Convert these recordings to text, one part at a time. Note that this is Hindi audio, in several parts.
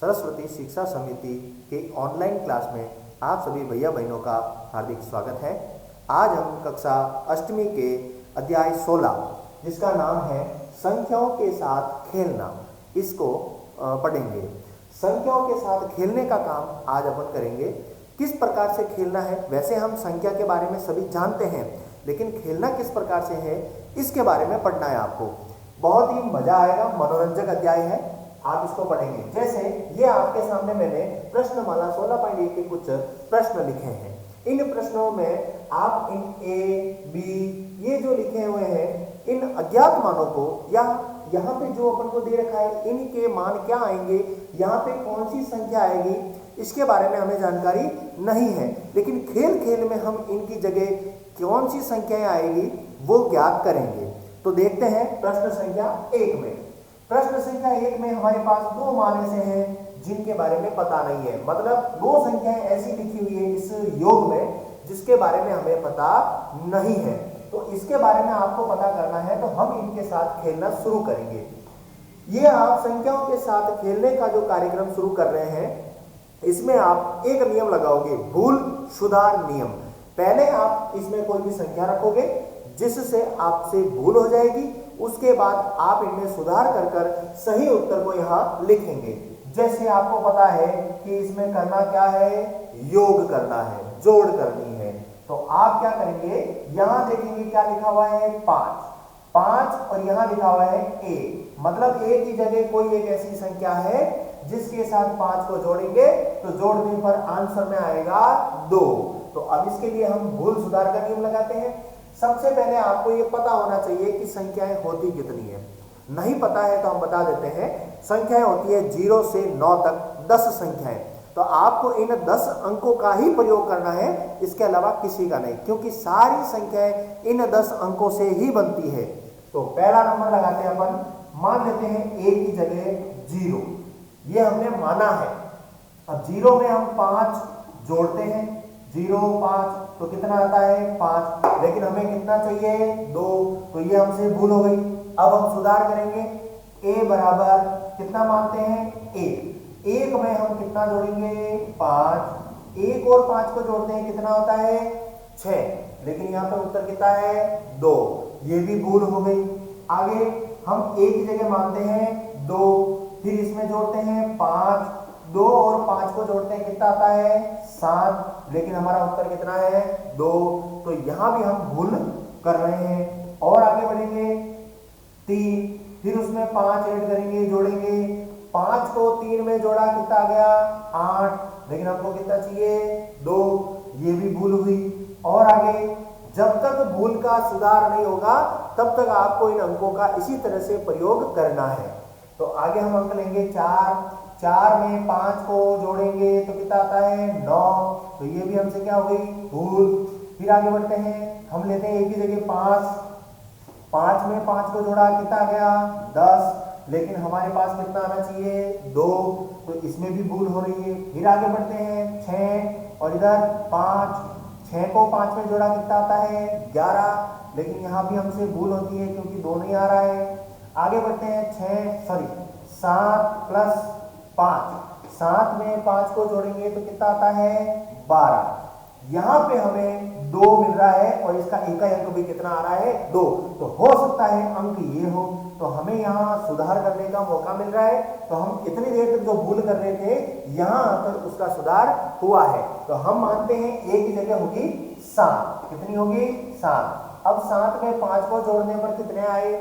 सरस्वती शिक्षा समिति के ऑनलाइन क्लास में आप सभी भैया बहनों का हार्दिक स्वागत है। आज हम कक्षा अष्टमी के अध्याय 16 जिसका नाम है संख्याओं के साथ खेलना, इसको पढ़ेंगे। संख्याओं के साथ खेलने का काम आज अपन करेंगे। किस प्रकार से खेलना है, वैसे हम संख्या के बारे में सभी जानते हैं, लेकिन खेलना किस प्रकार से है इसके बारे में पढ़ना है आपको। बहुत ही मजा आएगा, मनोरंजक अध्याय है, आप इसको पढ़ेंगे। जैसे ये आपके सामने मैंने प्रश्नमाला 16.1 के कुछ प्रश्न लिखे हैं। इन प्रश्नों में आप इन ए, बी ये जो लिखे हुए हैं इन अज्ञात मानों को, या यहाँ पे जो अपन को दे रखा है इनके मान क्या आएंगे, यहाँ पे कौन सी संख्या आएगी, इसके बारे में हमें जानकारी नहीं है। लेकिन खेल खेल में हम इनकी जगह कौन सी संख्याएं आएगी वो ज्ञात करेंगे। तो देखते हैं प्रश्न संख्या 1 में। प्रश्न संख्या 1 में हमारे पास दो मान ऐसे हैं जिनके बारे में पता नहीं है, मतलब दो संख्याएं ऐसी लिखी हुई है इस योग में जिसके बारे में हमें पता नहीं है। तो इसके बारे में आपको पता करना है, तो हम इनके साथ खेलना शुरू करेंगे। ये आप संख्याओं के साथ खेलने का जो कार्यक्रम शुरू कर रहे हैं, इसमें आप एक नियम लगाओगे, भूल सुधार नियम। पहले आप इसमें कोई भी संख्या रखोगे जिससे आपसे भूल हो जाएगी, उसके बाद आप इनमें सुधार कर कर सही उत्तर को यहाँ लिखेंगे। जैसे आपको पता है कि इसमें करना क्या है, योग करना है, जोड़ करनी है। तो आप क्या करेंगे, यहां देखेंगे क्या लिखा हुआ है, 5 और यहां लिखा हुआ है ए, मतलब ए की जगह कोई एक ऐसी संख्या है जिसके साथ 5 को जोड़ेंगे तो जोड़ने पर आंसर में आएगा 2। तो अब इसके लिए हम भूल सुधार का नियम लगाते हैं। सबसे पहले आपको ये पता होना चाहिए कि संख्याएं होती कितनी है। नहीं पता है तो हम बता देते हैं, संख्याएं होती है 0 से 9 तक 10 संख्याएं। तो आपको इन 10 अंकों का ही प्रयोग करना है, इसके अलावा किसी का नहीं, क्योंकि सारी संख्याएं इन 10 अंकों से ही बनती है। तो पहला नंबर लगाते हैं अपन, मान लेते हैं ए की जगह 0, ये हमने माना है। अब 0 में हम 5 जोड़ते हैं, 0 5 तो कितना आता है 5, लेकिन हमें कितना चाहिए 2, तो ये हमसे भूल हो गई। अब हम सुधार करेंगे, a बराबर कितना मानते हैं 1 में हम कितना जोड़ेंगे 5, 1 और 5 को जोड़ते हैं कितना होता है 6, लेकिन यहाँ पे उत्तर कितना है 2, ये भी भूल हो गई। आगे हम a की जगह मानते हैं 2, फिर इसमें जोड़ते हैं 5, 2 और 5 को जोड़ते हैं कितना आता है 7, लेकिन हमारा उत्तर कितना है 2। तो यहां भी हम भूल कर रहे हैं। और आगे बढ़ेंगे 3, फिर उसमें 5 ऐड करेंगे, जोड़ेंगे, 5 को 3 में जोड़ा कितना आ गया 8, लेकिन हमको कितना चाहिए 2, ये भी भूल हुई। और आगे जब तक भूल का सुधार नहीं होगा तब तक आपको इन अंकों का इसी तरह से प्रयोग करना है। तो आगे हम अंक लेंगे 4 में 5 को जोड़ेंगे तो कितना आता है 9, तो ये भी हमसे क्या हो गई भूल। फिर आगे बढ़ते हैं, हम लेते हैं एक ही जगह 5 में 5 को जोड़ा कितना आ गया 10, लेकिन हमारे पास कितना आना चाहिए 2, तो इसमें भी भूल हो रही है। फिर आगे बढ़ते हैं 6 और इधर 5, 6 को 5 में जोड़ा कितना आता है 11, लेकिन यहाँ भी हमसे भूल होती है क्योंकि 2 नहीं आ रहा है। आगे बढ़ते हैं 7 प्लस 5, 7 में 5 को जोड़ेंगे तो कितना आता है 12, यहाँ पे हमें 2 मिल रहा है और इसका इकाई अंक भी कितना आ रहा है 2, तो हो सकता है अंक ये हो। तो हमें यहाँ सुधार करने का मौका मिल रहा है। तो हम इतनी देर तक जो भूल कर रहे थे यहाँ आकर उसका सुधार हुआ है। तो हम मानते हैं ए की जगह होगी 7, कितनी होगी 7। अब 7 में 5 को जोड़ने पर कितने आए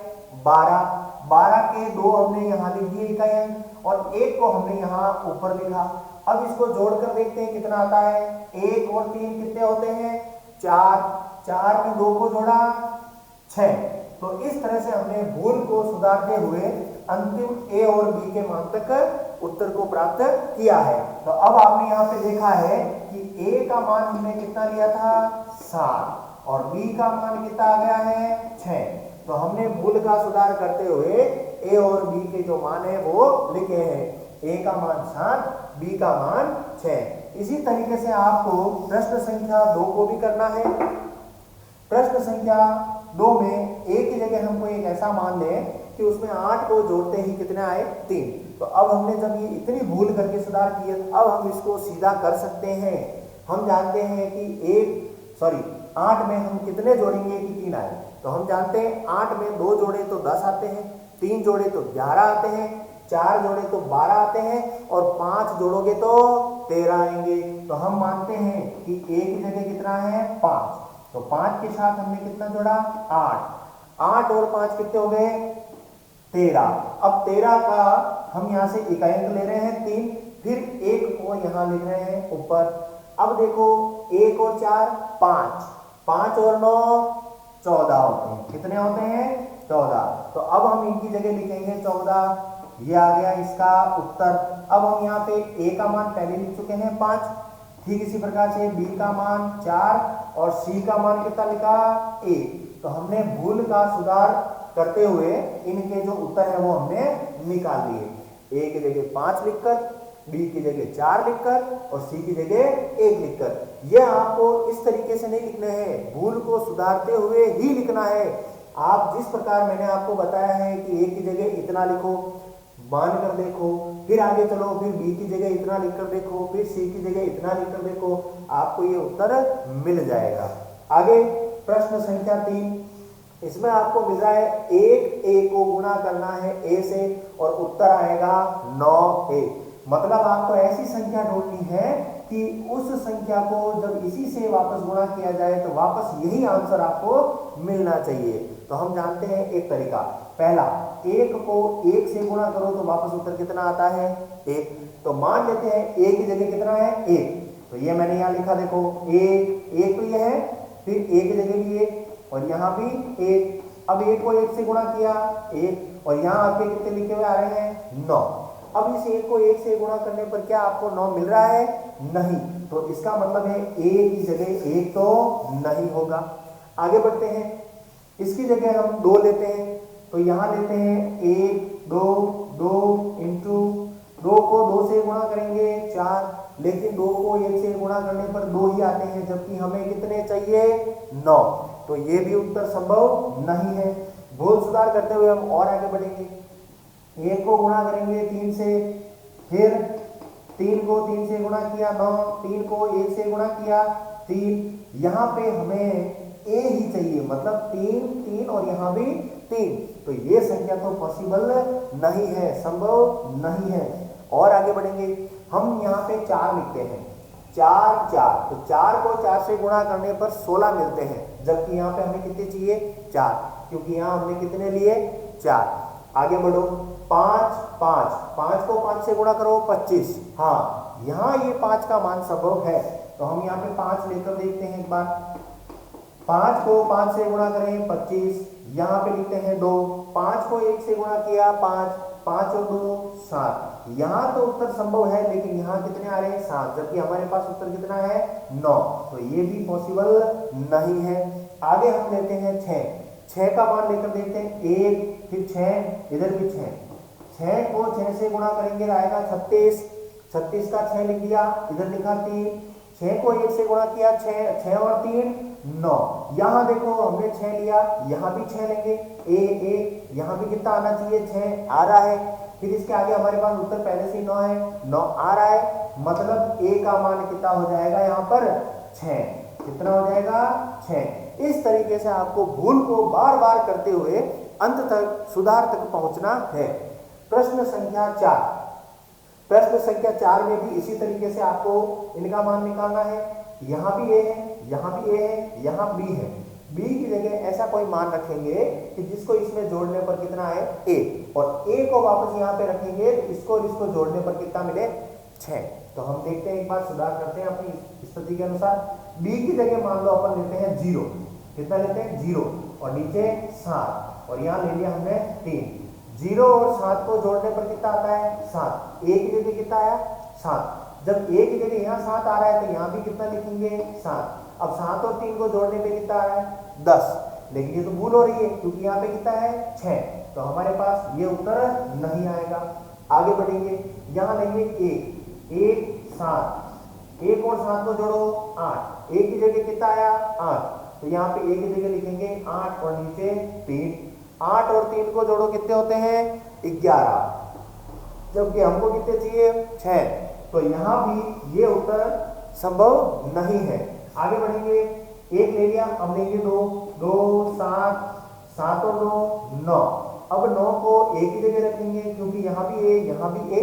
12 के 2 हमने यहाँ लिख दिए इकाई अंक और 1 को हमने यहाँ ऊपर लिखा। अब इसको जोड़कर देखते हैं कितना आता है, 1 और 3 कितने होते हैं 4 में 2 को जोड़ा 6। तो इस तरह से हमने भूल को सुधारते हुए अंतिम ए और बी के मान तक उत्तर को प्राप्त किया है। तो अब आपने यहाँ पे देखा है कि ए का मान हमने कितना लिया था 7 और बी का मान कितना आ गया है 6। तो हमने भूल का सुधार करते हुए ए और बी के जो मान है वो लिखे हैं, ए का मान 7, बी का मान 6। इसी तरीके से आपको प्रश्न संख्या 2 को भी करना है। प्रश्न संख्या 2 में ए की जगह हम कोई एक ऐसा मान लें कि उसमें 8 को जोड़ते ही कितने आए 3। तो अब हमने जब ये इतनी भूल करके सुधार किया, अब हम इसको सीधा कर सकते हैं। हम जानते हैं कि 8 में हम कितने जोड़ेंगे कि 3 आए। तो हम जानते हैं 8 में 2 जोड़े तो 10 आते हैं, 3 जोड़े तो 11 आते हैं, 4 जोड़े तो 12 आते हैं और 5 जोड़ोगे तो 13 आएंगे। तो हम मानते हैं कि a की जगह कितना है 5। तो 5 के साथ हमने कितना जोड़ा 8 और 5 कितने हो गए 13। अब 13 का हम यहाँ से इकाइंक ले रहे हैं 3, फिर 1 को यहाँ लिख रहे हैं ऊपर। अब देखो 1 और 4 5, 5 और 9 14 होते हैं। कितने होते हैं 14। तो अब हम इनकी जगह लिखेंगे 14। ये आ गया इसका उत्तर। अब हम यहाँ पे a का मान पहले लिख चुके हैं 5, ठीक इसी प्रकार से b का मान 4 और c का मान कितना लिखा 1। तो हमने भूल का सुधार करते हुए इनके जो उत्तर है वो हमने निकाल दिए। a की जगह 5 लिखकर, b की जगह 4 लिखकर और c की जगह 1 लिखकर। यह आपको इस तरीके से नहीं लिखने हैं, भूल को सुधारते हुए ही लिखना है। आप जिस प्रकार मैंने आपको बताया है कि a की जगह इतना लिखो, मान कर देखो, फिर आगे चलो, फिर b की जगह इतना लिखकर देखो, फिर c की जगह इतना लिखकर देखो, आपको ये उत्तर मिल जाएगा। आगे प्रश्न संख्या 3, इसमें आपको मिल रहा है 1 a को गुणा करना है a से और उत्तर आएगा 9a। मतलब आपको ऐसी संख्या ढूंढनी है कि उस संख्या को जब इसी से वापस गुणा किया जाए तो वापस यही आंसर आपको मिलना चाहिए। तो हम जानते हैं एक तरीका, पहला 1 को 1 से गुणा करो तो वापस उत्तर कितना आता है 1। तो मान लेते हैं a की जगह कितना है 1। तो ये मैंने यहाँ लिखा, देखो 1 तो ये है, फिर a की जगह भी 1 और यहाँ भी 1। अब 1 को 1 से गुणा किया 1 और यहाँ आपके कितने लिखे हुए आ रहे हैं 9। अब इस 1 को 1 से गुणा करने पर क्या आपको 9 मिल रहा है? नहीं। तो इसका मतलब है a की जगह 1 तो नहीं होगा। आगे बढ़ते हैं, इसकी जगह हम 2 लेते हैं। तो यहाँ लेते हैं 1 2 2 इंटू 2 को 2 से गुणा करेंगे 4, लेकिन 2 को 1 से गुणा करने पर 2 ही आते हैं, जबकि हमें कितने चाहिए 9। तो ये भी उत्तर संभव नहीं है। भूल सुधार करते हुए हम और आगे बढ़ेंगे। 1 को गुणा करेंगे 3 से, फिर 3 को 3 से गुणा किया 9, 3 को 1 से गुणा किया 3। यहाँ पे हमें a ही चाहिए, मतलब 3 3 और यहाँ भी 3। तो ये संख्या तो पॉसिबल नहीं है, संभव नहीं है। और आगे बढ़ेंगे, हम यहाँ पे 4 लिखते हैं, 4 4। तो 4 को 4 से गुणा करने पर 16 मिलते हैं, जबकि यहाँ पे हमें कितने चाहिए 4, क्योंकि यहाँ हमने कितने लिए 4। आगे बढ़ो, 5 5 5 को 5 से गुणा करो 25। हाँ, यहाँ ये 5 का मान संभव है। तो हम यहाँ पे 5 लेकर देखते हैं एक बार। 5 को 5 से गुणा करें 25, यहाँ पे लिखते हैं 2। 5 को 1 से गुणा किया 5, 5 और 2 7। यहाँ तो उत्तर संभव है, लेकिन यहाँ कितने आ रहे हैं 7, जबकि हमारे पास उत्तर कितना है 9। तो ये भी पॉसिबल नहीं है। आगे हम लेते हैं 6 का मान लेकर देखते हैं 1, फिर 6, इधर भी 6 को 6 से गुणा करेंगे आएगा 36। 36 का 6 लिख दिया, इधर लिखा 3। 6 को 1 से गुणा किया 6 और 3 9। यहाँ देखो हमने 6 लिया, यहाँ भी 6 लेंगे, ए यहाँ भी कितना आना चाहिए 6 आ रहा है। फिर इसके आगे हमारे पास उत्तर पहले से 9 है, 9 आ रहा है, मतलब a का मान कितना हो जाएगा यहाँ पर 6। कितना हो जाएगा 6। इस तरीके से आपको भूल को बार बार करते हुए अंत तक सुधार तक पहुंचना है। प्रश्न संख्या 4, प्रश्न संख्या 4 में भी इसी तरीके से आपको इनका मान निकालना है। यहाँ भी a है, यहाँ भी a है, यहाँ b है। b की जगह ऐसा कोई मान रखेंगे कि जिसको इसमें जोड़ने पर कितना है a, और a को वापस यहाँ पे रखेंगे तो इसको और इसको जोड़ने पर कितना मिले 6। तो हम देखते हैं, एक बार सुधार करते हैं अपनी स्थिति के अनुसार। b की जगह मान लो अपन लेते हैं 0। कितना लेते हैं 0 और नीचे 7 और यहाँ ले लिया हमने 3। 0 और 7 को जोड़ने पर कितना आता है 7। a की जगह कितना आया 7। जब a की जगह यहाँ 7 आ रहा है तो यहाँ भी कितना लिखेंगे 7। अब 7 और 3 को जोड़ने पे कितना आ रहा है 10, लेकिन ये तो भूल हो रही है क्योंकि यहाँ पे कितना है 6। तो हमारे पास ये उत्तर नहीं आएगा। आगे बढ़ेंगे, यहाँ लेंगे 1 7, 1 और 7 को जोड़ो 8। a की जगह कितना आया 8, तो यहाँ पे a की जगह लिखेंगे 8 और नीचे 3। 8 और 3 को जोड़ो कितने होते हैं 11, जबकि हमको कितने चाहिए 6। तो यहाँ भी ये उत्तर संभव नहीं है। आगे बढ़ेंगे, एक ले लिया, अब लेंगे 2, 2 7, 7 और 2 9। अब 9 को एक ही जगह रखेंगे क्योंकि यहाँ भी ए यहाँ भी ए।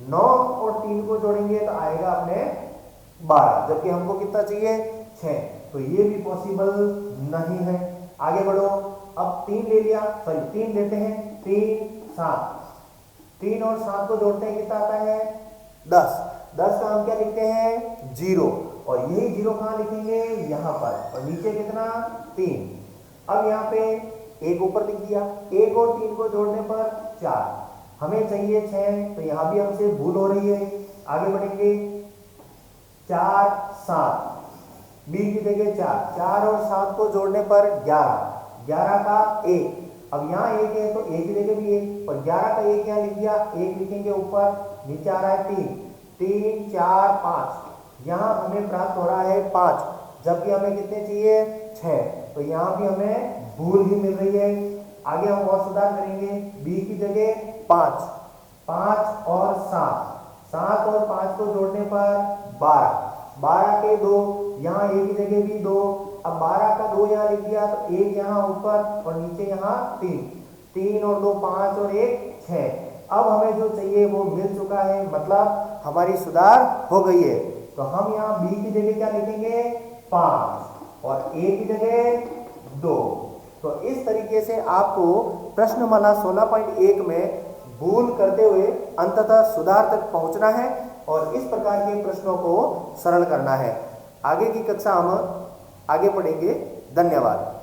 9 और 3 को जोड़ेंगे तो आएगा अपने 12, जबकि हमको कितना चाहिए 6। तो ये भी पॉसिबल नहीं है। आगे बढ़ो, अब 3 ले लिया, सॉरी 3 लेते हैं, 3 7, 3 और 7 को जोड़ते हैं कितना आता है 10। 10 का हम क्या लिखते हैं 0, और यही 0 कहाँ लिखेंगे यहाँ पर, और नीचे कितना 3। अब यहाँ पे एक ऊपर लिख दिया, 1 और 3 को जोड़ने पर 4, हमें चाहिए 6, तो यहाँ भी हमसे भूल हो रही है। आगे बढ़ेंगे, 4 7, बी की जगह 4, 4 और 7 को जोड़ने पर 11, 11 का 1। अब यहाँ 1 है तो 1 की जगह भी 1, और 11 का 1 यहाँ लिख दिया, 1 लिखेंगे ऊपर, नीचे आ रहा है 3, 3 4 5, यहाँ हमें प्राप्त हो रहा है 5, जबकि हमें कितने चाहिए 6। तो यहाँ भी हमें भूल ही मिल रही है। आगे हम और सुधार करेंगे, बी की जगह 5, 5 और 7, 7 और 5 को जोड़ने पर 12, 12 के 2, यहाँ एक की जगह भी 2। अब 12 का 2 यहाँ लिख दिया तो 1 यहाँ ऊपर और नीचे यहाँ 3, 3 और 2 5 और 1 6। अब हमें जो चाहिए वो मिल चुका है, मतलब हमारी सुधार हो गई है। तो हम यहाँ बी की जगह क्या लिखेंगे 5 और ए की जगह 2। तो इस तरीके से आपको प्रश्नमाला 16.1 में भूल करते हुए अंततः सुधार तक पहुंचना है और इस प्रकार के प्रश्नों को सरल करना है। आगे की कक्षा हम आगे पढ़ेंगे। धन्यवाद।